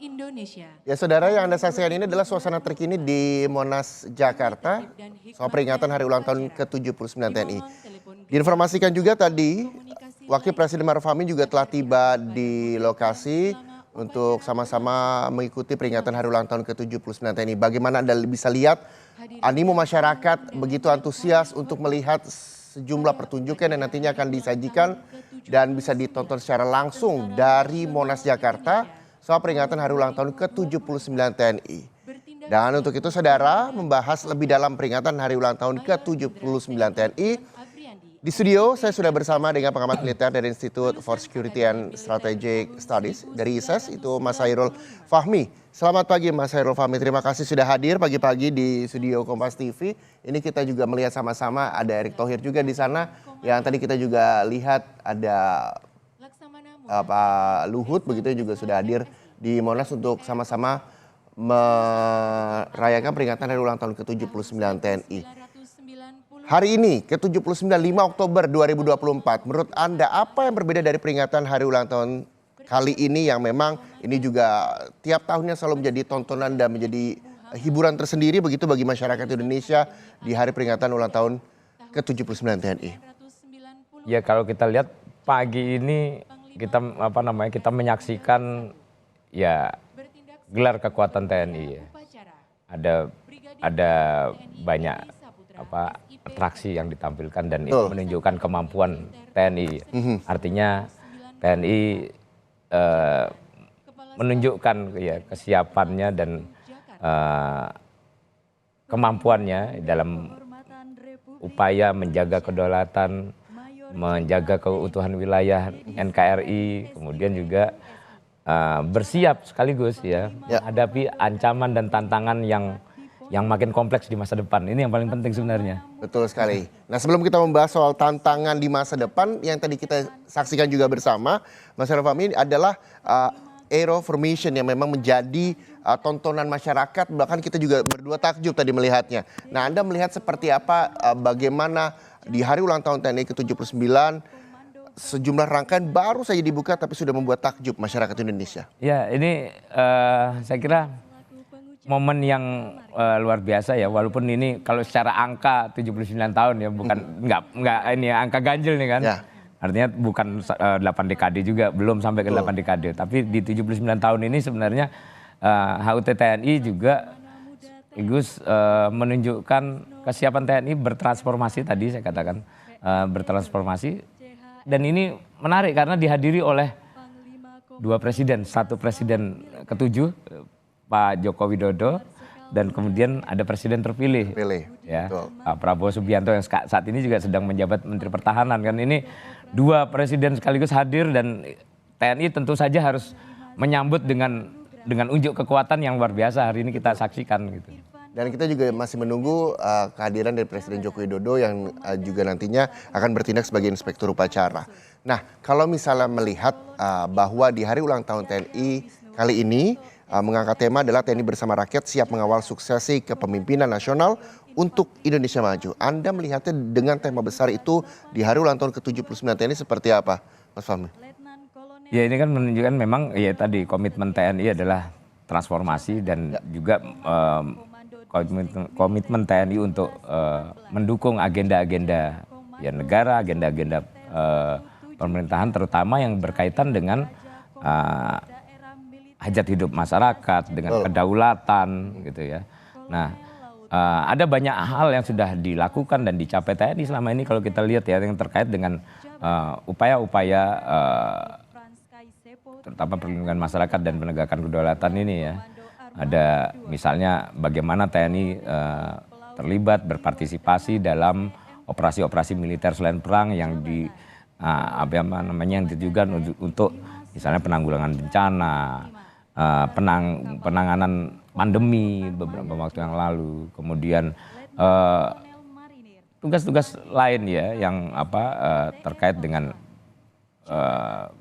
Indonesia. Ya saudara, yang Anda saksikan ini adalah suasana terkini di Monas, Jakarta soal peringatan hari ulang tahun ke-79 TNI. Diinformasikan juga tadi, Wakil Presiden Ma'ruf Amin juga telah tiba di lokasi untuk sama-sama mengikuti peringatan hari ulang tahun ke-79 TNI. Bagaimana Anda bisa lihat animo masyarakat begitu antusias untuk melihat sejumlah pertunjukan yang nantinya akan disajikan dan bisa ditonton secara langsung dari Monas, Jakarta soal peringatan hari ulang tahun ke-79 TNI. Dan untuk itu saudara, membahas lebih dalam peringatan hari ulang tahun ke-79 TNI, di studio saya sudah bersama dengan pengamat militer dari Institute for Security and Strategic Studies dari ISES, itu Mas Hairul Fahmi. Selamat pagi Mas Hairul Fahmi, terima kasih sudah hadir pagi-pagi di studio Kompas TV. Ini kita juga melihat sama-sama ada Erick Thohir juga di sana, yang tadi kita juga lihat ada Pak Luhut begitu juga sudah hadir di Monas untuk sama-sama merayakan peringatan hari ulang tahun ke-79 TNI. Hari ini ke-79 5 Oktober 2024, menurut Anda apa yang berbeda dari peringatan hari ulang tahun kali ini yang memang ini juga tiap tahunnya selalu menjadi tontonan dan menjadi hiburan tersendiri begitu bagi masyarakat Indonesia di hari peringatan ulang tahun ke-79 TNI? Ya kalau kita lihat pagi ini kita menyaksikan ya gelar kekuatan TNI ya. Ada banyak atraksi yang ditampilkan dan itu menunjukkan kemampuan TNI. Artinya TNI menunjukkan ya kesiapannya dan kemampuannya dalam upaya menjaga kedaulatan, menjaga keutuhan wilayah NKRI, kemudian juga bersiap sekaligus ya menghadapi ancaman dan tantangan yang makin kompleks di masa depan. Ini yang paling penting sebenarnya. Betul sekali. Nah sebelum kita membahas soal tantangan di masa depan yang tadi kita saksikan juga bersama, Mas Hairul Fahmi, adalah Aero Formation yang memang menjadi tontonan masyarakat. Bahkan kita juga berdua takjub tadi melihatnya. Nah Anda melihat seperti apa, bagaimana di hari ulang tahun TNI ke-79 sejumlah rangkaian baru saja dibuka tapi sudah membuat takjub masyarakat Indonesia. Ya ini saya kira momen yang luar biasa ya, walaupun ini kalau secara angka 79 tahun ya, bukan nggak ini ya, angka ganjil nih kan. Ya. Artinya bukan 8 dekade juga, belum sampai ke 8 dekade. Tapi di 79 tahun ini sebenarnya HUT TNI juga menunjukkan kesiapan TNI bertransformasi tadi saya katakan, bertransformasi. Dan ini menarik karena dihadiri oleh dua presiden, satu presiden ke-7 Pak Joko Widodo dan kemudian ada presiden terpilih ya, Pak Prabowo Subianto yang saat ini juga sedang menjabat Menteri Pertahanan kan. Ini dua presiden sekaligus hadir dan TNI tentu saja harus menyambut dengan unjuk kekuatan yang luar biasa hari ini kita saksikan gitu. Dan kita juga masih menunggu kehadiran dari Presiden Joko Widodo yang juga nantinya akan bertindak sebagai inspektur upacara. Nah kalau misalnya melihat bahwa di hari ulang tahun TNI kali ini mengangkat tema adalah TNI bersama rakyat siap mengawal suksesi kepemimpinan nasional untuk Indonesia maju. Anda melihatnya dengan tema besar itu di hari ulang tahun ke-79 TNI seperti apa, Mas Fahmi? Ya ini kan menunjukkan memang ya tadi komitmen TNI adalah transformasi dan juga komitmen TNI untuk mendukung agenda-agenda ya negara, agenda-agenda pemerintahan terutama yang berkaitan dengan hajat hidup masyarakat, dengan kedaulatan gitu ya. Nah ada banyak hal yang sudah dilakukan dan dicapai TNI selama ini kalau kita lihat ya yang terkait dengan upaya-upaya terutama perlindungan masyarakat dan penegakan kedaulatan ini ya. Ada misalnya bagaimana TNI terlibat berpartisipasi dalam operasi-operasi militer selain perang yang yang ditujukan untuk misalnya penanggulangan bencana, penanganan pandemi beberapa waktu yang lalu, kemudian tugas-tugas lain ya yang terkait dengan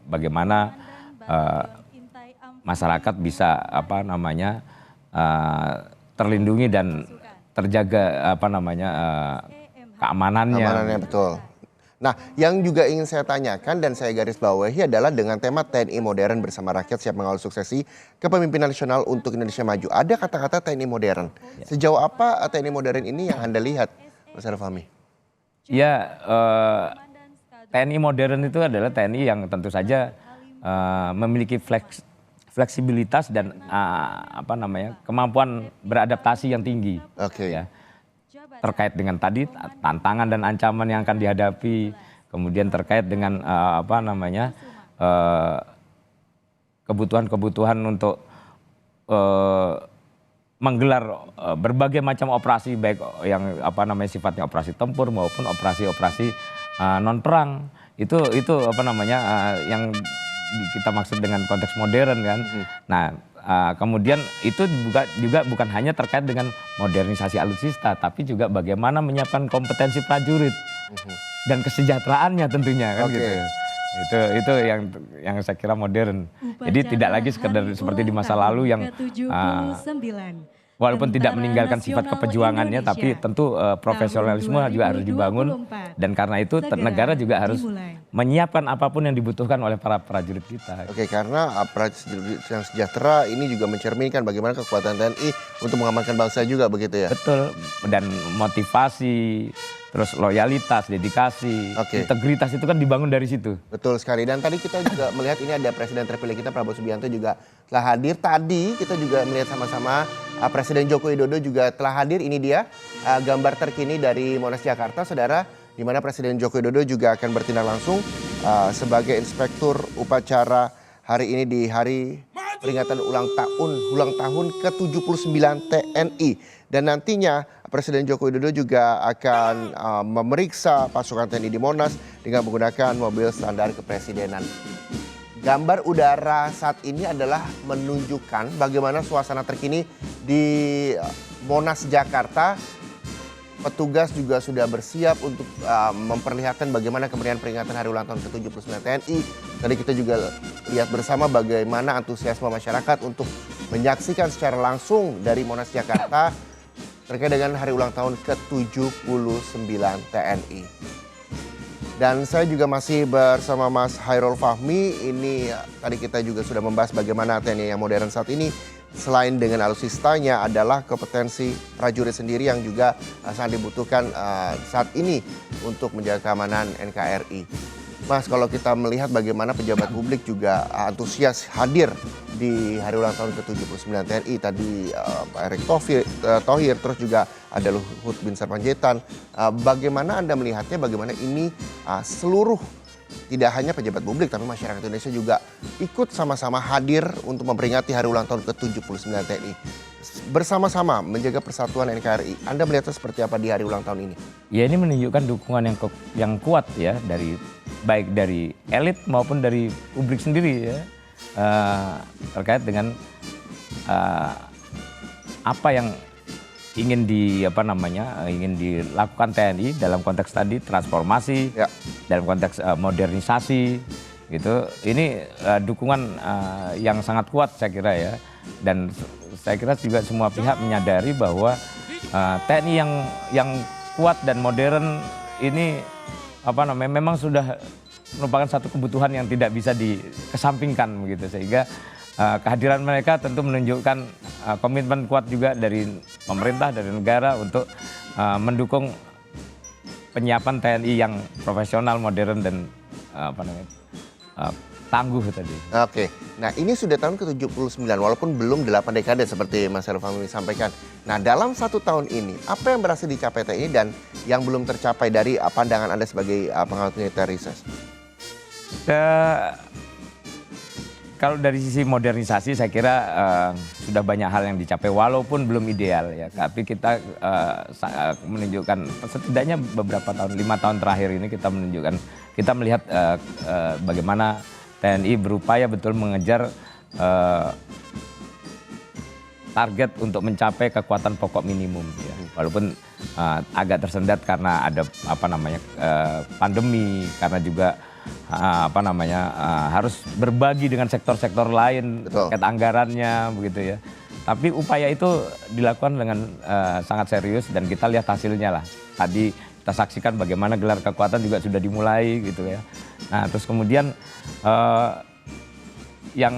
bagaimana masyarakat bisa terlindungi dan terjaga keamanannya. Betul. Nah, yang juga ingin saya tanyakan dan saya garis bawahi adalah dengan tema TNI modern bersama rakyat siap mengawal suksesi kepemimpinan nasional untuk Indonesia maju. Ada kata-kata TNI modern. Sejauh apa TNI modern ini yang Anda lihat, Mas Hairul Fahmi? Ya, TNI modern itu adalah TNI yang tentu saja memiliki fleksibilitas dan kemampuan beradaptasi yang tinggi. Oke. Ya. Terkait dengan tadi tantangan dan ancaman yang akan dihadapi, kemudian terkait dengan kebutuhan-kebutuhan untuk menggelar berbagai macam operasi, baik yang sifatnya operasi tempur maupun operasi-operasi non perang. Itu yang kita maksud dengan konteks modern kan. Nah, kemudian itu juga bukan hanya terkait dengan modernisasi alutsista, tapi juga bagaimana menyiapkan kompetensi prajurit dan kesejahteraannya tentunya kan gitu. Itu yang saya kira modern. Jadi tidak lagi sekedar seperti di masa lalu yang walaupun tidak meninggalkan sifat kepejuangannya, tapi tentu profesionalisme juga harus dibangun, dan karena itu negara juga harus menyiapkan apapun yang dibutuhkan oleh para prajurit kita. Oke, karena prajurit yang sejahtera ini juga mencerminkan bagaimana kekuatan TNI untuk mengamankan bangsa juga, begitu ya? Betul, dan motivasi, terus loyalitas, dedikasi, integritas itu kan dibangun dari situ. Betul sekali, dan tadi kita juga melihat ini ada Presiden terpilih kita Prabowo Subianto juga telah hadir. Tadi kita juga melihat sama-sama Presiden Joko Widodo juga telah hadir. Ini dia gambar terkini dari Monas Jakarta, saudara, di mana Presiden Joko Widodo juga akan bertindak langsung sebagai inspektur upacara hari ini di hari peringatan ulang tahun ke-79 TNI. Dan nantinya Presiden Joko Widodo juga akan memeriksa pasukan TNI di Monas dengan menggunakan mobil standar kepresidenan. Gambar udara saat ini adalah menunjukkan bagaimana suasana terkini di Monas Jakarta. Petugas juga sudah bersiap untuk memperlihatkan bagaimana kemeriahan peringatan hari ulang tahun ke-79 TNI. Tadi kita juga lihat bersama bagaimana antusiasme masyarakat untuk menyaksikan secara langsung dari Monas Jakarta terkait dengan hari ulang tahun ke-79 TNI. Dan saya juga masih bersama Mas Hairul Fahmi. Ini tadi kita juga sudah membahas bagaimana TNI yang modern saat ini. Selain dengan alutsistanya adalah kompetensi prajurit sendiri yang juga sangat dibutuhkan saat ini untuk menjaga keamanan NKRI. Mas, kalau kita melihat bagaimana pejabat publik juga antusias hadir di hari ulang tahun ke-79 TNI. Tadi Pak Erick Thohir, terus juga ada Luhut bin Sarpanjaitan. Bagaimana Anda melihatnya, bagaimana ini seluruh tidak hanya pejabat publik tapi masyarakat Indonesia juga ikut sama-sama hadir untuk memperingati hari ulang tahun ke-79 TNI. Bersama-sama menjaga persatuan NKRI. Anda melihatnya seperti apa di hari ulang tahun ini? Ya, ini menunjukkan dukungan yang kuat ya, baik dari elit maupun dari publik sendiri ya, terkait dengan apa yang ingin dilakukan TNI dalam konteks tadi transformasi, dalam konteks modernisasi gitu. Ini dukungan yang sangat kuat saya kira ya, dan saya kira juga semua pihak menyadari bahwa TNI yang kuat dan modern ini memang sudah merupakan satu kebutuhan yang tidak bisa dikesampingkan begitu, sehingga kehadiran mereka tentu menunjukkan komitmen kuat juga dari pemerintah, dari negara untuk mendukung penyiapan TNI yang profesional, modern, dan tangguh tadi. Oke, nah ini sudah tahun ke-79 walaupun belum 8 dekade seperti Mas Hairul Fahmi sampaikan. Nah, dalam 1 tahun ini apa yang berhasil dicapai TNI dan yang belum tercapai dari pandangan Anda sebagai pengamat militer research? Kalau dari sisi modernisasi saya kira sudah banyak hal yang dicapai walaupun belum ideal ya. Tapi kita menunjukkan setidaknya beberapa tahun, 5 tahun terakhir ini kita melihat bagaimana TNI berupaya betul mengejar target untuk mencapai kekuatan pokok minimum ya. Walaupun agak tersendat karena ada pandemi, karena juga harus berbagi dengan sektor-sektor lain terkait anggarannya begitu ya. Tapi upaya itu dilakukan dengan sangat serius dan kita lihat hasilnya lah. Tadi kita saksikan bagaimana gelar kekuatan juga sudah dimulai gitu ya. Nah terus kemudian yang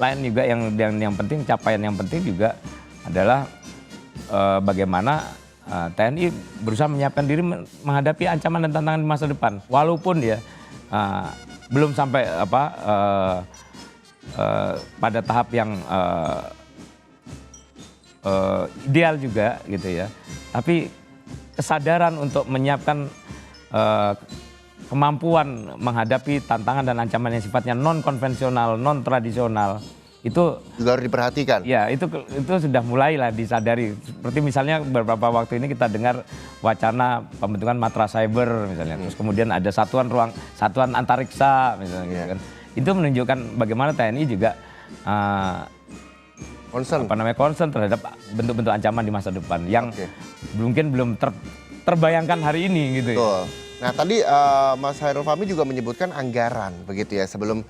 lain juga yang penting, capaian yang penting juga adalah bagaimana TNI berusaha menyiapkan diri menghadapi ancaman dan tantangan di masa depan. Walaupun ya belum sampai pada tahap yang ideal juga gitu ya. Tapi kesadaran untuk menyiapkan kemampuan menghadapi tantangan dan ancaman yang sifatnya non konvensional, non tradisional itu juga harus diperhatikan. Ya, itu sudah mulailah disadari. Seperti misalnya beberapa waktu ini kita dengar wacana pembentukan matra cyber misalnya. Terus kemudian ada satuan antariksa misalnya gitu kan. Itu menunjukkan bagaimana TNI juga concern terhadap bentuk-bentuk ancaman di masa depan yang mungkin belum terbayangkan hari ini gitu ya. Betul. Nah tadi Mas Hairul Fahmi juga menyebutkan anggaran begitu ya, sebelum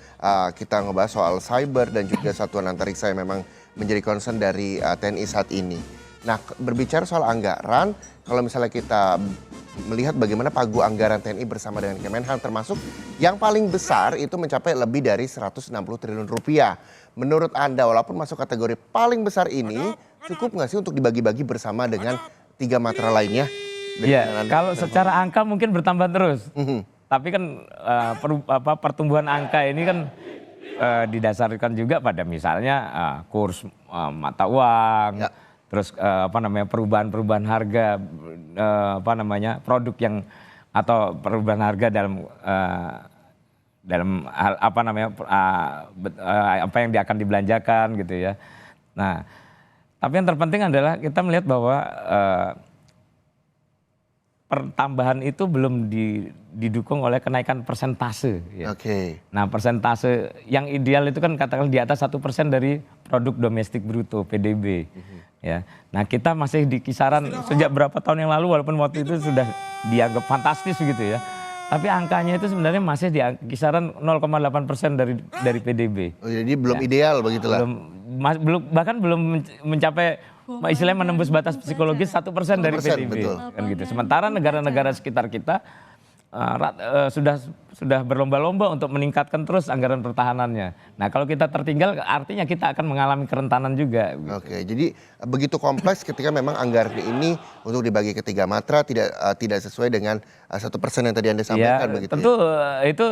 kita ngebahas soal cyber dan juga satuan antariksa yang memang menjadi concern dari TNI saat ini. Nah berbicara soal anggaran, kalau misalnya kita melihat bagaimana pagu anggaran TNI bersama dengan Kemenhan, termasuk yang paling besar itu mencapai lebih dari 160 triliun rupiah. Menurut Anda walaupun masuk kategori paling besar ini, cukup nggak sih untuk dibagi-bagi bersama dengan 3 matra lainnya? Iya, kalau secara angka mungkin bertambah terus. Tapi kan pertumbuhan angka ini kan didasarkan juga pada misalnya kurs mata uang, terus perubahan harga, produk yang atau perubahan harga dalam hal apa yang akan dibelanjakan gitu ya. Nah, tapi yang terpenting adalah kita melihat bahwa pertambahan itu belum didukung oleh kenaikan persentase. Ya. Nah persentase yang ideal itu kan katakan di atas 1% dari produk domestik bruto (PDB). Ya. Nah kita masih di kisaran sejak berapa tahun yang lalu, walaupun waktu itu sudah dianggap fantastis begitu ya. Tapi angkanya itu sebenarnya masih di kisaran 0,8% dari PDB. Oh, jadi belum ideal begitulah. Bahkan belum mencapai istilahnya menembus batas psikologis 1% dari PDB. Kan gitu. Sementara negara-negara sekitar kita sudah berlomba-lomba untuk meningkatkan terus anggaran pertahanannya. Nah kalau kita tertinggal artinya kita akan mengalami kerentanan juga. Gitu. Oke, jadi begitu kompleks ketika memang anggaran ini untuk dibagi ke 3 matra tidak sesuai dengan 1% yang tadi Anda sampaikan ya, begitu. Tentu itu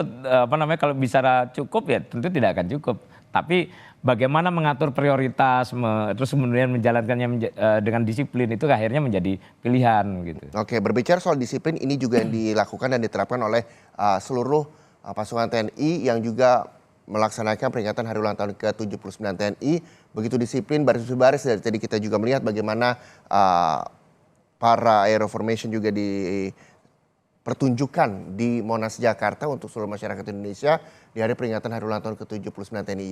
kalau bicara cukup ya tentu tidak akan cukup. Tapi bagaimana mengatur prioritas, terus kemudian menjalankannya dengan disiplin itu akhirnya menjadi pilihan gitu. Oke, berbicara soal disiplin ini juga yang dilakukan dan diterapkan oleh seluruh pasukan TNI yang juga melaksanakan peringatan hari ulang tahun ke-79 TNI. Begitu disiplin, baris-baris, dari tadi kita juga melihat bagaimana para aero formation juga dipertunjukkan di Monas Jakarta untuk seluruh masyarakat Indonesia di hari peringatan hari ulang tahun ke-79 TNI.